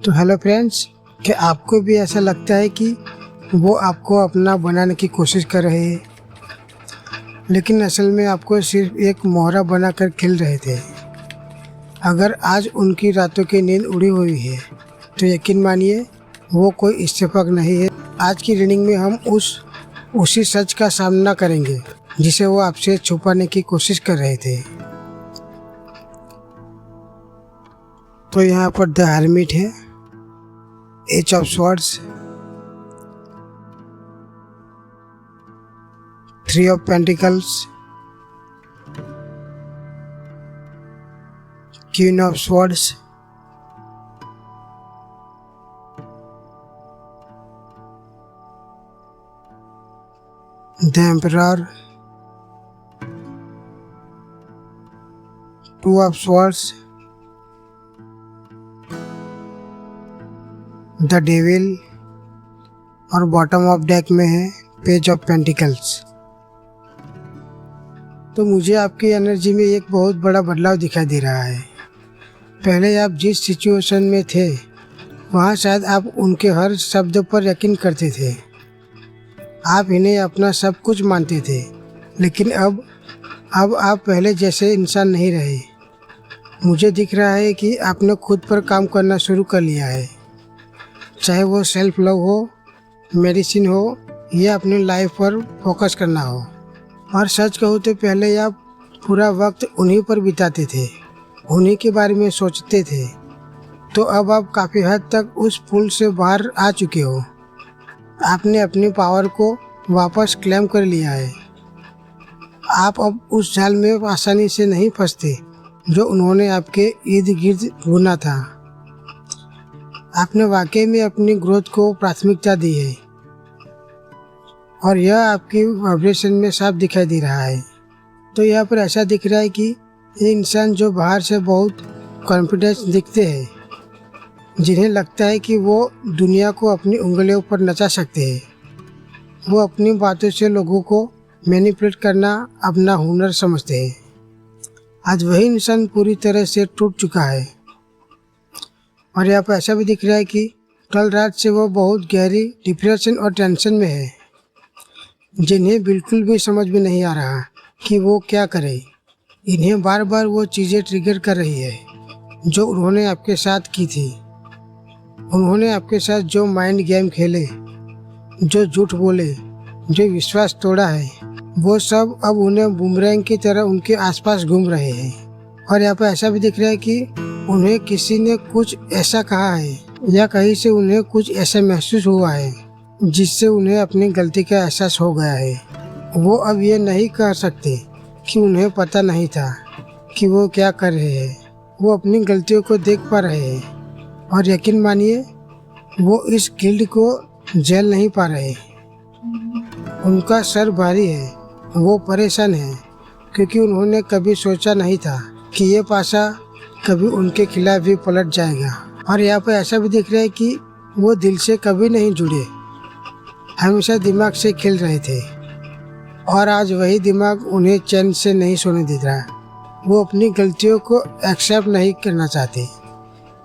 तो hello friends, क्या आपको भी ऐसा लगता है कि वो आपको अपना बनाने की कोशिश कर रहे हैं, लेकिन असल में आपको सिर्फ एक मोहरा बनाकर खेल रहे थे। अगर आज उनकी रातों की नींद उड़ी हुई है तो यकीन मानिए वो कोई इत्तेफाक नहीं है। आज की रीडिंग में हम उसी सच का सामना करेंगे जिसे वो आपसे छुपाने की कोशिश कर रहे थे। तो यहाँ पर द हर्मिट है, ace of swords, 3 of pentacles, queen of swords, the emperor, 2 of swords, the devil और बॉटम ऑफ डेक में है पेज ऑफ पेंटिकल्स। तो मुझे आपकी एनर्जी में एक बहुत बड़ा बदलाव दिखाई दे रहा है। पहले आप जिस सिचुएशन में थे वहाँ शायद आप उनके हर शब्द पर यकीन करते थे, आप इन्हें अपना सब कुछ मानते थे, लेकिन अब आप पहले जैसे इंसान नहीं रहे। मुझे दिख रहा है कि आपने खुद पर काम करना शुरू कर लिया है, चाहे वो सेल्फ लव हो, मेडिसिन हो या अपनी लाइफ पर फोकस करना हो। और सच कहूँ तो पहले आप पूरा वक्त उन्हीं पर बिताते थे, उन्हीं के बारे में सोचते थे। तो अब आप काफ़ी हद तक उस पुल से बाहर आ चुके हो। आपने अपनी पावर को वापस क्लेम कर लिया है। आप अब उस जाल में आसानी से नहीं फंसते जो उन्होंने आपके इर्द गिर्द बुना था। आपने वाकई में अपनी ग्रोथ को प्राथमिकता दी है और यह आपकी वाइब्रेशन में साफ दिखाई दे रहा है। तो यहाँ पर ऐसा दिख रहा है कि ये इंसान जो बाहर से बहुत कॉन्फिडेंस दिखते हैं, जिन्हें लगता है कि वो दुनिया को अपनी उंगलियों पर नचा सकते हैं, वो अपनी बातों से लोगों को मैनिपुलेट करना अपना हुनर समझते हैं। आज वही इंसान पूरी तरह से टूट चुका है। और यहाँ पर ऐसा भी दिख रहा है कि कल रात से वो बहुत गहरी डिप्रेशन और टेंशन में है, जिन्हें बिल्कुल भी समझ में नहीं आ रहा कि वो क्या करे। इन्हें बार बार वो चीज़ें ट्रिगर कर रही है जो उन्होंने आपके साथ की थी। उन्होंने आपके साथ जो माइंड गेम खेले, जो झूठ बोले, जो विश्वास तोड़ा है, वो सब अब उन्हें बूमरैंग की तरह उनके आसपास घूम रहे हैं। और यहाँ पर ऐसा भी दिख रहा है कि उन्हें किसी ने कुछ ऐसा कहा है या कहीं से उन्हें कुछ ऐसा महसूस हुआ है जिससे उन्हें अपनी गलती का एहसास हो गया है। वो अब ये नहीं कह सकते कि उन्हें पता नहीं था कि वो क्या कर रहे हैं। वो अपनी गलतियों को देख पा रहे हैं और यकीन मानिए वो इस गिल्ड को झेल नहीं पा रहे। उनका सर भारी है, वो परेशान है क्योंकि उन्होंने कभी सोचा नहीं था कि ये पासा कभी उनके खिलाफ भी पलट जाएगा। और यहाँ पर ऐसा भी दिख रहा है कि वो दिल से कभी नहीं जुड़े, हमेशा दिमाग से खेल रहे थे और आज वही दिमाग उन्हें चैन से नहीं सोने दे रहा। वो अपनी गलतियों को एक्सेप्ट नहीं करना चाहते,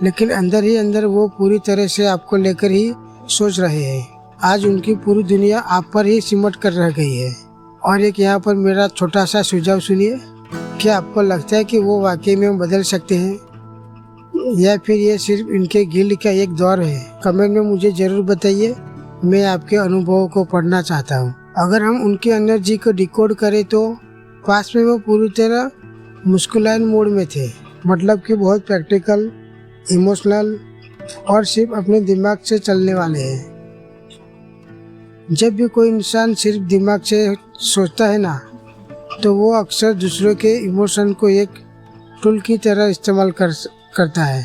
लेकिन अंदर ही अंदर वो पूरी तरह से आपको लेकर ही सोच रहे हैं। आज उनकी पूरी दुनिया आप पर ही सिमट कर रह गई है। और एक यहाँ पर मेरा छोटा सा सुझाव सुनिए। क्या आपको लगता है कि वो वाकई में बदल सकते हैं या फिर ये सिर्फ इनके गिल्ड का एक दौर है? कमेंट में मुझे ज़रूर बताइए, मैं आपके अनुभवों को पढ़ना चाहता हूँ। अगर हम उनकी एनर्जी को डिकोड करें तो पास में वो पूरी तरह मुस्कुरान मोड में थे, मतलब कि बहुत प्रैक्टिकल, इमोशनल और सिर्फ अपने दिमाग से चलने वाले हैं। जब भी कोई इंसान सिर्फ दिमाग से सोचता है ना, तो वो अक्सर दूसरों के इमोशन को एक टूल की तरह इस्तेमाल करता है।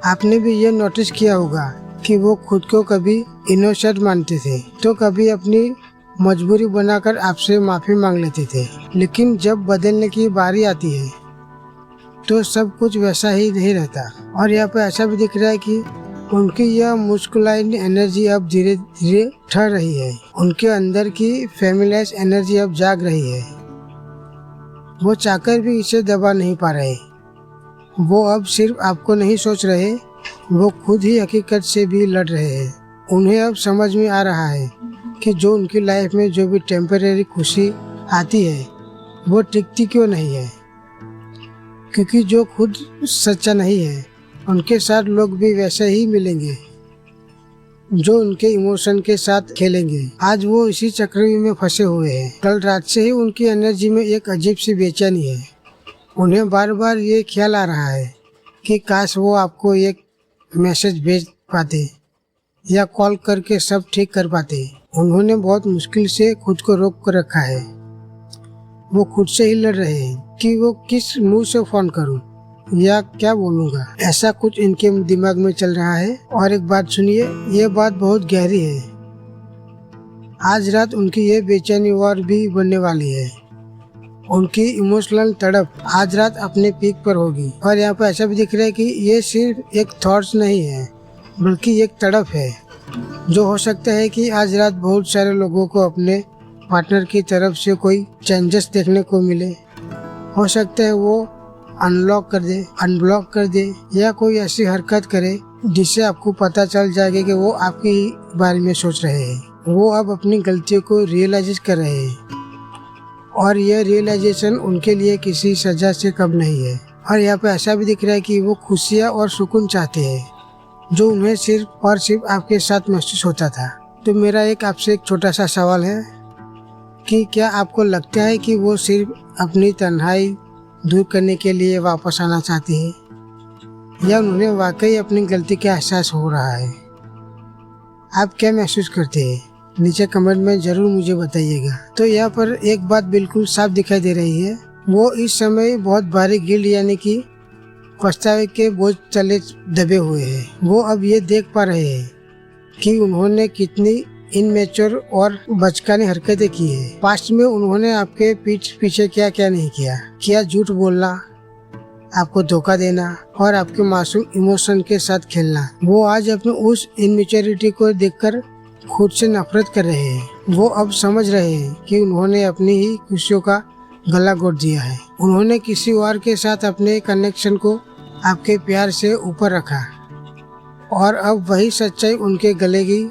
आपने भी ये नोटिस किया होगा कि वो खुद को कभी इनोसेंट मानते थे तो कभी अपनी मजबूरी बनाकर आपसे माफ़ी मांग लेते थे, लेकिन जब बदलने की बारी आती है तो सब कुछ वैसा ही नहीं रहता। और यहाँ पर ऐसा भी दिख रहा है कि उनकी यह मुस्कुराइन एनर्जी अब धीरे धीरे ठहर रही है। उनके अंदर की फेमिलियस एनर्जी अब जाग रही है। वो चाहकर भी इसे दबा नहीं पा रहे। वो अब सिर्फ आपको नहीं सोच रहे वो खुद ही हकीकत से भी लड़ रहे हैं। उन्हें अब समझ में आ रहा है कि जो उनकी लाइफ में जो भी टेम्परेरी खुशी आती है वो टिकती क्यों नहीं है, क्योंकि जो खुद सच्चा नहीं है उनके साथ लोग भी वैसे ही मिलेंगे जो उनके इमोशन के साथ खेलेंगे। आज वो इसी चक्रव्यूह में फंसे हुए हैं। कल रात से ही उनकी एनर्जी में एक अजीब सी बेचैनी है। उन्हें बार बार ये ख्याल आ रहा है कि काश वो आपको एक मैसेज भेज पाते या कॉल करके सब ठीक कर पाते। उन्होंने बहुत मुश्किल से खुद को रोक कर रखा है। वो खुद से ही लड़ रहे हैं कि वो किस मुंह से फोन करूं या क्या बोलूँगा। ऐसा कुछ इनके दिमाग में चल रहा है। और एक बात सुनिए, ये बात बहुत गहरी है। आज रात उनकी ये बेचैनी और भी बढ़ने वाली है। उनकी इमोशनल तड़प आज रात अपने पीक पर होगी। और यहाँ पर ऐसा भी दिख रहा है कि ये सिर्फ एक थॉट्स नहीं है बल्कि एक तड़प है, जो हो सकता है कि आज रात बहुत सारे लोगों को अपने पार्टनर की तरफ से कोई चेंजेस देखने को मिले। हो सकता है वो अनब्लॉक कर दे या कोई ऐसी हरकत करे जिससे आपको पता चल जाएगा कि वो आपके ही बारे में सोच रहे हैं। वो अब अपनी गलतियों को रियलाइज कर रहे हैं और यह रियलाइजेशन उनके लिए किसी सजा से कम नहीं है। और यहाँ पे ऐसा भी दिख रहा है कि वो खुशियाँ और सुकून चाहते हैं, जो उन्हें सिर्फ और सिर्फ आपके साथ महसूस होता था। तो मेरा आपसे एक छोटा सा सवाल है कि क्या आपको लगता है कि वो सिर्फ अपनी तन्हाई दूर करने के लिए वापस आना चाहते हैं या उन्हें वाकई अपनी गलती का एहसास हो रहा है? आप क्या महसूस करते हैं? नीचे कमेंट में जरूर मुझे बताइएगा। तो यहाँ पर एक बात बिल्कुल साफ दिखाई दे रही है, वो इस समय बहुत भारी गिल्ट यानी कि पछतावे के बोझ तले दबे हुए हैं। वो अब ये देख पा रहे हैं कि उन्होंने कितनी इनमेच्योर और बचकानी हरकतें की है। पास्ट में उन्होंने आपके पीठ पीछे क्या क्या नहीं किया झूठ बोलना, आपको धोखा देना और आपके मासूम इमोशन के साथ खेलना। वो आज अपने उस इनमेच्योरिटी को देखकर खुद से नफरत कर रहे हैं। वो अब समझ रहे हैं कि उन्होंने अपनी ही खुशियों का गला घोट दिया है। उन्होंने किसी और के साथ अपने कनेक्शन को आपके प्यार से ऊपर रखा और अब वही सच्चाई उनके गले की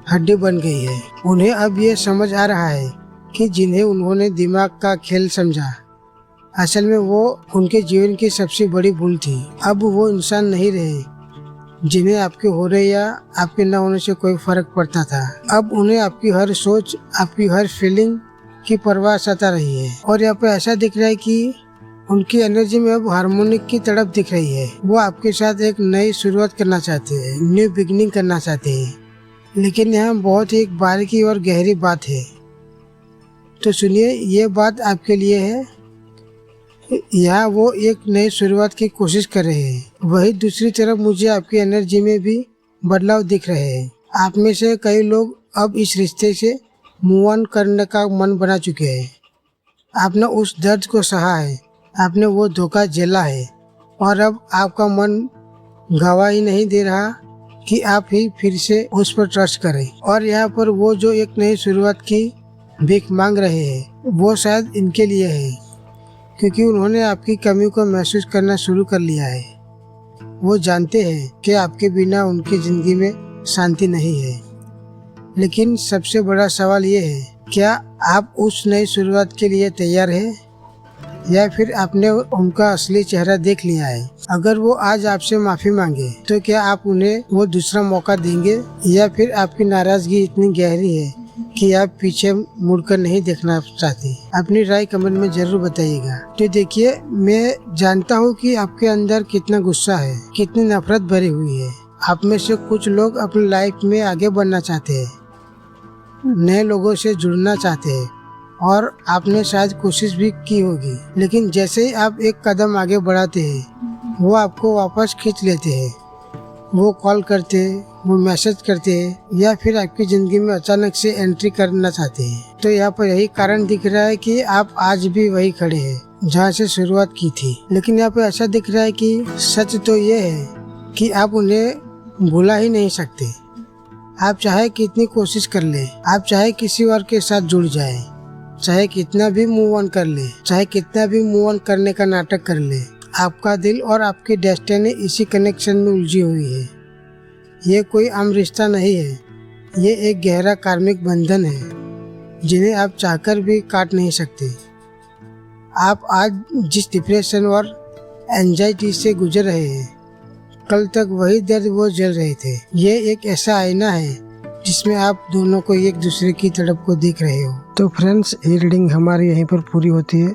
हड्डी बन गई है। उन्हें अब ये समझ आ रहा है कि जिन्हें उन्होंने दिमाग का खेल समझा, असल में वो उनके जीवन की सबसे बड़ी भूल थी। अब वो इंसान नहीं रहे जिन्हें आपके हो रहे या आपके न होने से कोई फर्क पड़ता था। अब उन्हें आपकी हर सोच, आपकी हर फीलिंग की परवाह सता रही है। और यहाँ पे ऐसा दिख रहा है कि उनकी एनर्जी में अब हार्मोनिक की तड़प दिख रही है। वो आपके साथ एक नई शुरुआत करना चाहते हैं, न्यू बिगिनिंग करना चाहते हैं। लेकिन यहाँ बहुत ही एक बारीकी और गहरी बात है। तो सुनिए, ये बात आपके लिए है। यहाँ वो एक नई शुरुआत की कोशिश कर रहे हैं। वही दूसरी तरफ मुझे आपकी एनर्जी में भी बदलाव दिख रहे हैं। आप में से कई लोग अब इस रिश्ते से मूव ऑन करने का मन बना चुके हैं। आपने उस दर्द को सहा है, आपने वो धोखा झेला है और अब आपका मन गवाही नहीं दे रहा कि आप ही फिर से उस पर ट्रस्ट करें। और यहाँ पर वो जो एक नई शुरुआत की भीख मांग रहे हैं, वो शायद इनके लिए है, क्योंकि उन्होंने आपकी कमी को महसूस करना शुरू कर लिया है। वो जानते हैं कि आपके बिना उनकी ज़िंदगी में शांति नहीं है। लेकिन सबसे बड़ा सवाल ये है, क्या आप उस नई शुरुआत के लिए तैयार हैं या फिर आपने उनका असली चेहरा देख लिया है? अगर वो आज आपसे माफ़ी मांगे तो क्या आप उन्हें वो दूसरा मौका देंगे या फिर आपकी नाराज़गी इतनी गहरी है कि आप पीछे मुड़कर नहीं देखना चाहते? अपनी राय कमेंट में जरूर बताइएगा। तो देखिए, मैं जानता हूँ कि आपके अंदर कितना गुस्सा है, कितनी नफरत भरी हुई है। आप में से कुछ लोग अपनी लाइफ में आगे बढ़ना चाहते हैं, नए लोगों से जुड़ना चाहते हैं और आपने शायद कोशिश भी की होगी। लेकिन जैसे ही आप एक कदम आगे बढ़ाते हैं, वो आपको वापस खींच लेते हैं। वो कॉल करते हैं, वो मैसेज करते हैं या फिर आपकी ज़िंदगी में अचानक से एंट्री करना चाहते हैं। तो यहाँ पर यही कारण दिख रहा है कि आप आज भी वही खड़े हैं जहाँ से शुरुआत की थी। लेकिन यहाँ पे ऐसा दिख रहा है कि सच तो ये है कि आप उन्हें भुला ही नहीं सकते। आप चाहे कितनी कोशिश कर ले, आप चाहे किसी और के साथ जुड़ जाए, चाहे कितना भी मूव ऑन कर ले, चाहे कितना भी मूव ऑन करने का नाटक कर ले, आपका दिल और आपकी डेस्टिनी इसी कनेक्शन में उलझी हुई है। ये कोई आम रिश्ता नहीं है, ये एक गहरा कार्मिक बंधन है जिन्हें आप चाहकर भी काट नहीं सकते। आप आज जिस डिप्रेशन और एंजाइटी से गुजर रहे हैं, कल तक वही दर्द वो झेल रहे थे। ये एक ऐसा आईना है जिसमें आप दोनों को एक दूसरे की तड़प को देख रहे हो। तो फ्रेंड्स, ये रीडिंग हमारी यहीं पर पूरी होती है।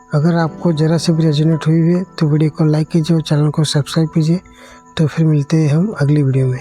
अगर आपको ज़रा से भी रेजोनेट हुई है तो वीडियो को लाइक कीजिए और चैनल को सब्सक्राइब कीजिए। तो फिर मिलते हैं हम अगली वीडियो में।